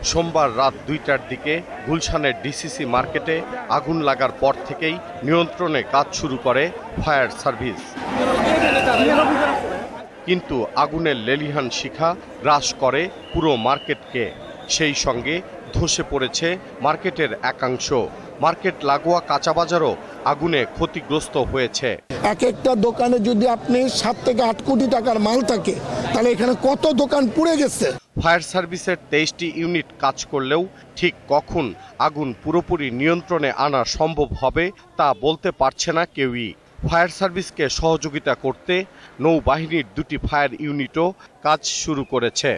সোমবার রাত ২টার দিকে গুলশানের ডিসিসি মার্কেটে আগুন লাগার পর থেকেই নিয়ন্ত্রণে কাজ শুরু করে ফায়ার সার্ভিস। কিন্তু আগুনের লেলিহান শিখা গ্রাস করে পুরো মার্কেটকে। সেই সঙ্গে ধসে পড়েছে মার্কেটের একাংশ। মার্কেট লাগোয়া কাঁচা বাজারও আগুনে ক্ষতিগ্রস্ত হয়েছে। এক একটা দোকানে যদি আপনি 7 থেকে 8 কোটি টাকার মাল থাকে, তাহলে এখানে কত দোকান পুড়ে গেছে। ফায়ার সার্ভিসের 23টি ইউনিট কাজ করলেও ঠিক কখন আগুন পুরোপুরি নিয়ন্ত্রণে আনা সম্ভব হবে তা বলতে পারছে না কেউই। ফায়ার সার্ভিসকে সহযোগিতা করতে নৌবাহিনীর 2টি ফায়ার ইউনিটও কাজ শুরু করেছে।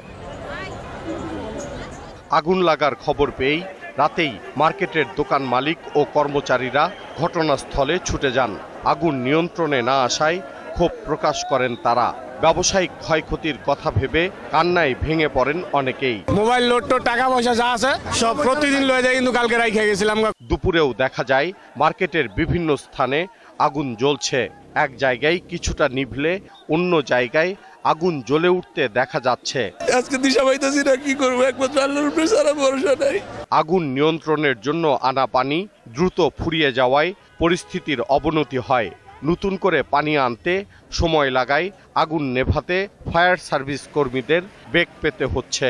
আগুন লাগার খবর পেয়েই রাতেই মার্কেটের দোকান মালিক ও কর্মচারীরা ঘটনাস্থলে ছুটে যান। আগুন নিয়ন্ত্রণে না আসায় ক্ষোভ প্রকাশ করেন তারা। ব্যবসায়িক ক্ষয়ক্ষতির কথা ভেবে কান্নায় ভেঙে পড়েন অনেকেই। মোবাইল লোড টাকা পয়সা যা আছে সব প্রতিদিন লয়ে যায়, কিন্তু কালকে রাইখে গেছিলাম। দুপুরেও দেখা যায় মার্কেটের বিভিন্ন স্থানে আগুন জ্বলছে। এক জায়গায় কিছুটা নিভলে অন্য জায়গায় আগুন জ্বলে উঠতে দেখা যাচ্ছে। আজকে দিশা পাইতেছি না, কি করবো, একমাত্র আল্লাহর উপরে সারা ভরসা নাই। আগুন নিয়ন্ত্রণের জন্য আনা পানি দ্রুত ফুরিয়ে যাওয়ায় পরিস্থিতির অবনতি হয়। নতুন করে পানি আনতে সময় লাগায় আগুন নেভাতে ফায়ার সার্ভিস কর্মীদের বেগ পেতে হচ্ছে।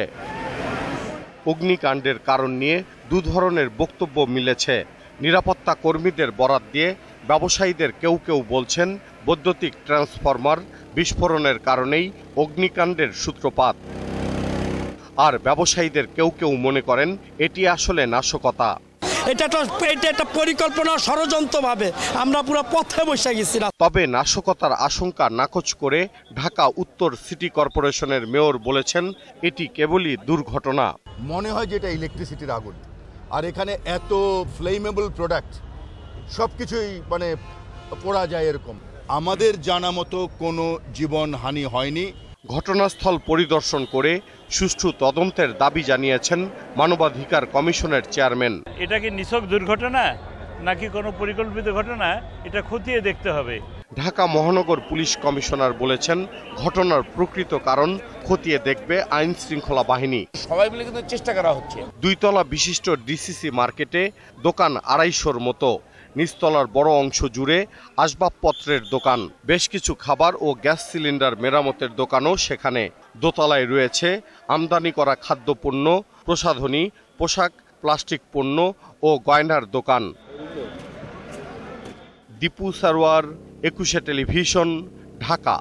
অগ্নিকাণ্ডের কারণ নিয়ে দু ধরনের বক্তব্য মিলেছে। নিরাপত্তা কর্মীদের বরাত দিয়ে ব্যবসায়ীদের কেউ কেউ বলছেন বৈদ্যুতিক ট্রান্সফরমার বিস্ফোরণের কারণেই অগ্নিকাণ্ডের সূত্রপাত। আর ব্যবসায়ীদের কেউ কেউ মনে করেন এটি আসলে নাশকতা। এটা একটা পরিকল্পনা, ষড়যন্ত্রভাবে আমরা পুরো পথে বসে গেছিলাম। তবে নাশকতার আশঙ্কা নাকচ করে ঢাকা উত্তর সিটি কর্পোরেশনের মেয়র বলেছেন এটি কেবলই দুর্ঘটনা। মনে হয় যে এটা ইলেকট্রিসিটির আগুন, আর এখানে এত ফ্লেমেবল প্রোডাক্ট সবকিছুই পোড়া যায় এরকম। আমাদের জানা মতো কোনো জীবনহানি হয়নি। ঘটনাস্থল পরিদর্শন করে সুষ্ঠু তদন্তের দাবি জানিয়েছেন মানবাধিকার কমিশনের চেয়ারম্যান। এটা কি নিছক দুর্ঘটনা নাকি কোনো পরিকল্পিত ঘটনা, এটা খতিয়ে দেখতে হবে। ঢাকা মহানগর পুলিশ কমিশনার বলেছেন ঘটনার প্রকৃত কারণ খতিয়ে দেখবে আইন শৃঙ্খলা বাহিনী। সবাই মিলে কিন্তু চেষ্টা করা হচ্ছে। 2 তলা বিশিষ্ট ডিসিসি মার্কেটে দোকান 250-র মতো। নিচতলার বড় অংশ জুড়ে আসবাবপত্রের দোকান, বেশ কিছু খাবার ও গ্যাস সিলিন্ডার মেরামতের দোকানও সেখানে। দোতলায় রয়েছে আমদানি করা খাদ্যপণ্য, প্রসাধনী, পোশাক, প্লাস্টিক পণ্য ও গয়নার দোকান। দীপু সারোয়ার, 21 টেলিভিশন, ঢাকা।